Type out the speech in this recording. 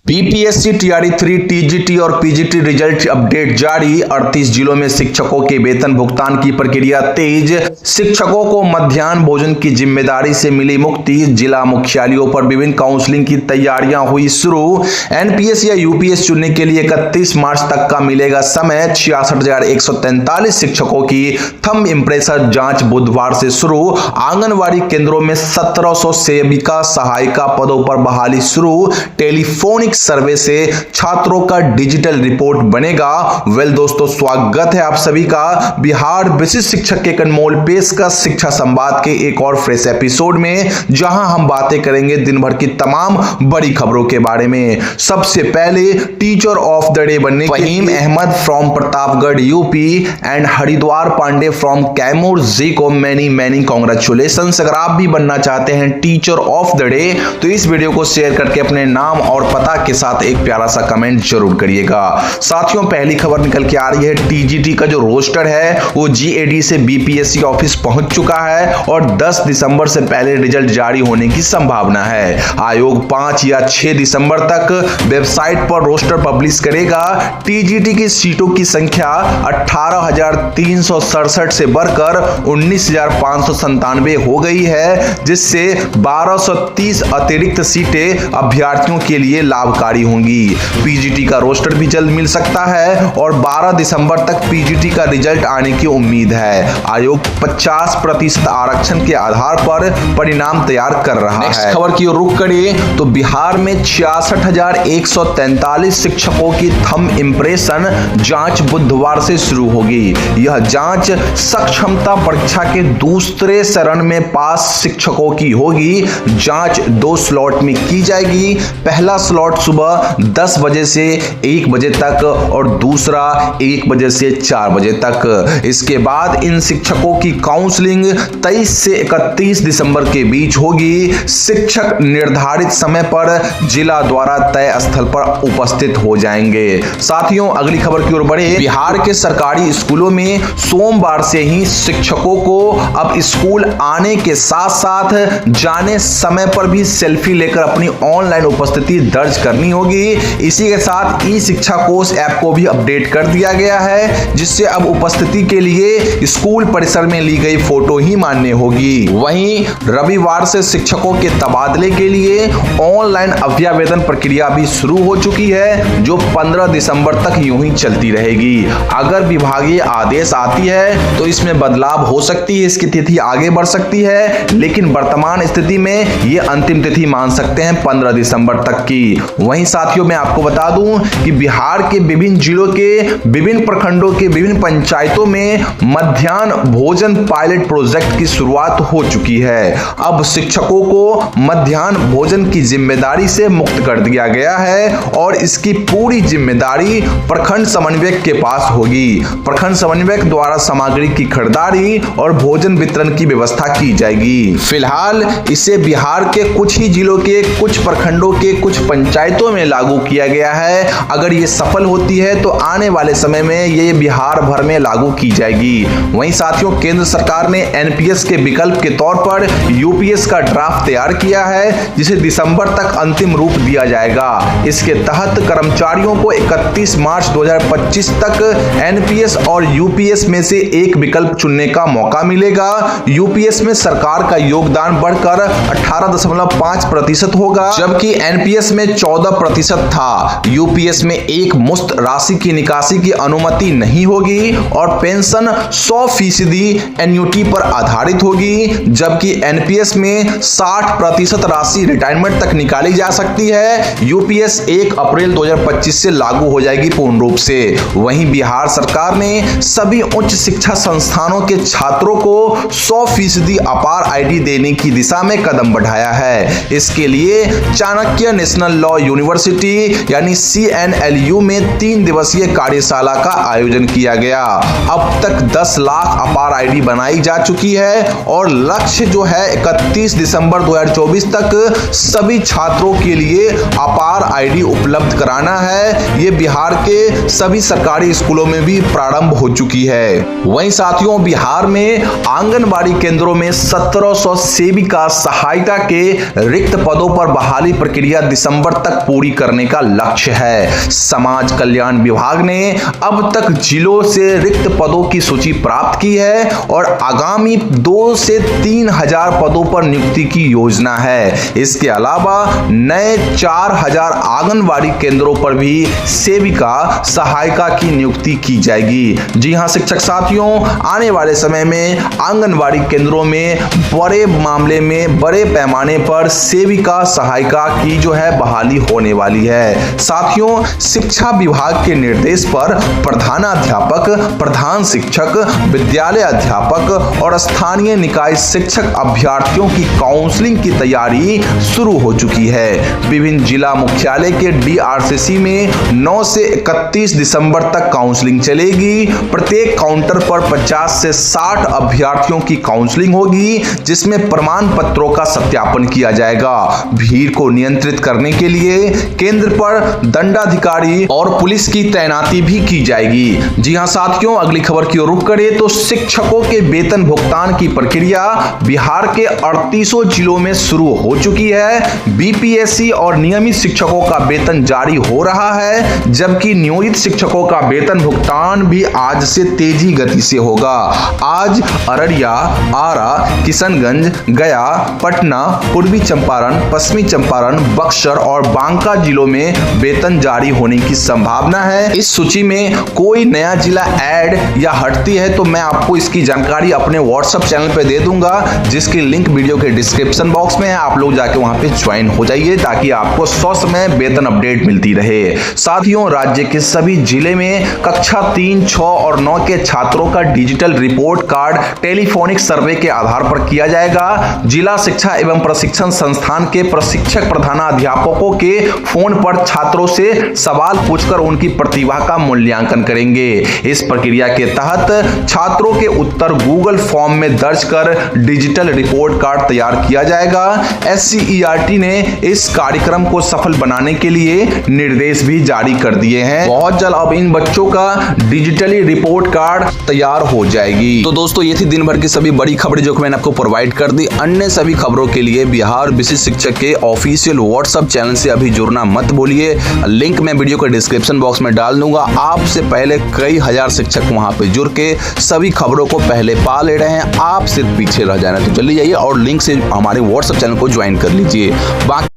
BPSC TRE 3 TGT और PGT result update जारी। 38 जिलों में शिक्षकों के वेतन भुगतान की प्रक्रिया तेज। शिक्षकों को मध्याह्न भोजन की जिम्मेदारी से मिली मुक्ति। जिला मुख्यालयों पर विभिन्न काउंसलिंग की तैयारियां हुई शुरू। एनपीएस या यूपीएस चुनने के लिए 31 मार्च तक का मिलेगा समय। 66,143 शिक्षकों की थंब इंप्रेशन जांच बुधवार से शुरू। आंगनवाड़ी केंद्रों में 1700 सेविका सहायिका पदों पर बहाली शुरू। टेलीफोनिक सर्वे से छात्रों का डिजिटल रिपोर्ट बनेगा। वेल दोस्तों, स्वागत है आप सभी का बिहार विशिष्ट शिक्षक के अनमोल पेशकश शिक्षा संवाद के एक और फ्रेश एपिसोड में, जहां हम बातें करेंगे दिन भर की तमाम बड़ी खबरों के बारे में। सबसे पहले टीचर ऑफ द डे बनने Faheem Ahmad from Pratapgarh UP and Haridwar Pandey from Kaimur ji को मैनी कांग्रेचुलेशंस। अगर आप भी बनना चाहते हैं टीचर ऑफ द डे तो इस वीडियो को शेयर करके अपने नाम और पता के साथ एक प्यारा सा कमेंट जरूर करिएगा। साथियों, पहली खबर निकल के आ रही है, टीजीटी का जो रोस्टर है वो जीएडी से बीपीएससी ऑफिस पहुंच चुका है और 10 दिसंबर से पहले रिजल्ट जारी होने की संभावना है। आयोग 5 या 6 दिसंबर तक वेबसाइट पर रोस्टर पब्लिश करेगा। टीजीटी की सीटों की संख्या 18,367 से बढ़कर 19,597 हो गई है, जिससे 1230 अतिरिक्त सीटें अभ्यर्थियों के लिए लाभकारी होंगी। पीजीटी का रोस्टर भी जल्द मिल सकता है और 12 दिसंबर तक पीजीटी का रिजल्ट आने की उम्मीद है। आयोग 50% आरक्षण के आधार पर परिणाम तैयार कर रहा है। नेक्स्ट खबर की ओर रुख करें तो बिहार में 66,143 शिक्षकों की थंब इंप्रेशन जांच बुधवार से शुरू होगी। यह जांच सक्षमता परीक्षा के दूसरे चरण में पास शिक्षकों की होगी। जांच 2 स्लॉट में की जाएगी। पहला स्लॉट सुबह 10 बजे से 1 बजे तक और दूसरा 1 बजे से 4 बजे तक। इसके बाद इन शिक्षकों की काउंसलिंग 23 से 31 दिसंबर के बीच होगी। शिक्षक निर्धारित समय पर जिला द्वारा तय स्थल पर उपस्थित हो जाएंगे। साथियों, अगली खबर की ओर बढ़े। बिहार के सरकारी स्कूलों में सोमवार से ही शिक्षकों को अब स्कूल आने के साथ साथ जाने समय पर भी सेल्फी लेकर अपनी ऑनलाइन उपस्थिति दर्ज करनी होगी। इसी के साथ ई शिक्षा कोष ऐप को भी अपडेट कर दिया गया है, जिससे अब उपस्थिति के लिए स्कूल परिसर में ली गई फोटो ही मान्य होगी। वहीं रविवार से शिक्षकों के तबादले के लिए ऑनलाइन अभ्यावेदन प्रक्रिया भी शुरू हो चुकी है, जो 15 दिसंबर तक यूं ही चलती रहेगी। अगर विभागीय आदेश आती है तो इसमें बदलाव हो सकती है, इसकी तिथि आगे बढ़ सकती है, लेकिन वर्तमान स्थिति में ये अंतिम तिथि मान सकते हैं 15 दिसंबर तक की। वहीं साथियों, मैं आपको बता दूं कि बिहार के विभिन्न जिलों के विभिन्न प्रखंडों के विभिन्न पंचायतों में मध्याह्न भोजन पायलट प्रोजेक्ट की शुरुआत हो चुकी है। अब शिक्षकों को मध्याह्न भोजन की जिम्मेदारी से मुक्त कर दिया गया है और इसकी पूरी जिम्मेदारी प्रखंड समन्वयक के पास होगी। प्रखंड समन्वयक द्वारा सामग्री की खरीदारी और भोजन वितरण की व्यवस्था की जाएगी। फिलहाल इसे बिहार के कुछ ही जिलों के कुछ प्रखंडों के कुछ पंचायतों में लागू किया गया है। अगर ये सफल होती है तो आने वाले समय में ये बिहार भर में लागू की जाएगी। वहीं साथियों, केंद्र सरकार ने एनपीएस के विकल्प के तौर पर यूपीएस का ड्राफ्ट तैयार किया है, जिसे दिसंबर तक अंतिम रूप दिया जाएगा। इसके तहत कर्मचारियों को 31 मार्च 2025 तक एनपीएस और यूपीएस में से एक विकल्प चुनने का मौका मिलेगा। यूपीएस में सरकार का योगदान बढ़कर 18.5% होगा, जबकि एनपीएस में 14% था। यूपीएस में एक मुश्त राशि की निकासी की अनुमति नहीं होगी और पेंशन 100% एन्युटी पर आधारित होगी, जबकि एनपीएस में 60% राशि रिटायरमेंट तक निकाली जा सकती है। यूपीएस 1 अप्रैल 2025 से लागू हो जाएगी पूर्ण रूप से। वहीं बिहार सरकार ने सभी उच्च शिक्षा संस्थानों के छात्रों को 100% अपार आईडी देने की दिशा में कदम बढ़ाया है। इसके लिए चाणक्य नेशनल लॉ यूनिवर्सिटी यानी CNLU में 3 दिवसीय कार्यशाला का आयोजन किया गया। अब तक 10 लाख अपार आईडी बनाई जा चुकी है और लक्ष्य जो है 31 दिसंबर 2024 तक सभी छात्रों के लिए अपार आईडी उपलब्ध कराना है। ये बिहार के सभी सरकारी स्कूलों में भी प्रारंभ हो चुकी है। वहीं साथियों, बिहार में आंगनबाड़ी केंद्रों में 1700 सेविका सहायिका के रिक्त पदों पर बहाली प्रक्रिया दिसंबर तक तक पूरी करने का लक्ष्य है। समाज कल्याण विभाग ने अब तक जिलों से रिक्त पदों की सूची प्राप्त की है और आगामी 2 से 3 हजार पदों पर नियुक्ति की योजना है। इसके अलावा नए 4000 आंगनवाड़ी केंद्रों पर भी सेविका सहायिका की नियुक्ति की जाएगी। जी हां शिक्षक साथियों, आने वाले समय में आंगनवाड़ी केंद्रों में बड़े मामले में बड़े पैमाने पर सेविका सहायिका की जो है बहाली होने वाली है। साथियों, शिक्षा विभाग के निर्देश पर प्रधानाध्यापक, प्रधान शिक्षक, विद्यालय अध्यापक और स्थानीय निकाय शिक्षक अभ्यर्थियों की काउंसलिंग की तैयारी शुरू हो चुकी है। विभिन्न जिला मुख्यालय के DRCC में 9 से 31 दिसंबर तक काउंसलिंग चलेगी। प्रत्येक काउंटर पर 50 से 60 अभ्यर्थियों की काउंसलिंग होगी, जिसमें प्रमाण पत्रों का सत्यापन किया जाएगा। भीड़ को नियंत्रित करने के लिए केंद्र पर दंडाधिकारी और पुलिस की तैनाती भी की जाएगी। जी हां साथियों, अगली खबर की ओर रुख करें तो शिक्षकों के वेतन भुगतान की प्रक्रिया बिहार के 38 जिलों में शुरू हो चुकी है। BPSC और नियमित शिक्षकों का वेतन जारी हो रहा है, जबकि नियोजित शिक्षकों का वेतन भुगतान भी आज से तेजी गति से होगा। आज अररिया, आरा, किशनगंज, गया, पटना, पूर्वी चंपारण, पश्चिमी चंपारण, बक्सर और बांका जिलों में वेतन जारी होने की संभावना है। इस सूची में कोई नया जिला ऐड या हटती है तो मैं आपको इसकी जानकारी अपने WhatsApp चैनल पे दे दूंगा, जिसकी लिंक वीडियो के डिस्क्रिप्शन बॉक्स में है। आप लोग जाके वहां पे ज्वाइन हो जाइए ताकि आपको ससमय वेतन अपडेट मिलती रहे। साथियों, राज्य के सभी जिले में कक्षा 3, 6 और 9 के छात्रों का डिजिटल रिपोर्ट कार्ड टेलीफोनिक सर्वे के आधार पर किया जाएगा। जिला शिक्षा एवं प्रशिक्षण संस्थान के प्रशिक्षक प्रधानाध्यापकों के फोन पर छात्रों से सवाल पूछकर उनकी प्रतिभा का मूल्यांकन करेंगे। इस प्रक्रिया के तहत छात्रों के उत्तर गूगल फॉर्म में दर्ज कर डिजिटल रिपोर्ट कार्ड तैयार किया जाएगा। SCERT ने इस कार्यक्रम को सफल बनाने के लिए निर्देश भी जारी कर दिए हैं। बहुत जल्द अब इन बच्चों का डिजिटली रिपोर्ट कार्ड तैयार हो जाएगी। तो दोस्तों, ये थी दिन भर की सभी बड़ी खबरें जो कि मैंने आपको प्रोवाइड कर दी। अन्य सभी खबरों के लिए बिहार विशिष्ट शिक्षक के ऑफिशियल WhatsApp चैनल से अभी जुड़ना मत भूलिए। लिंक मैं वीडियो के डिस्क्रिप्शन बॉक्स में डाल दूंगा। आपसे पहले कई हजार शिक्षक वहां पे जुड़ के सभी खबरों को पहले पा ले रहे हैं। आप सिर्फ पीछे रह जाना, तो जल्दी जाइए और लिंक से हमारे WhatsApp चैनल को ज्वाइन कर लीजिए। बाकी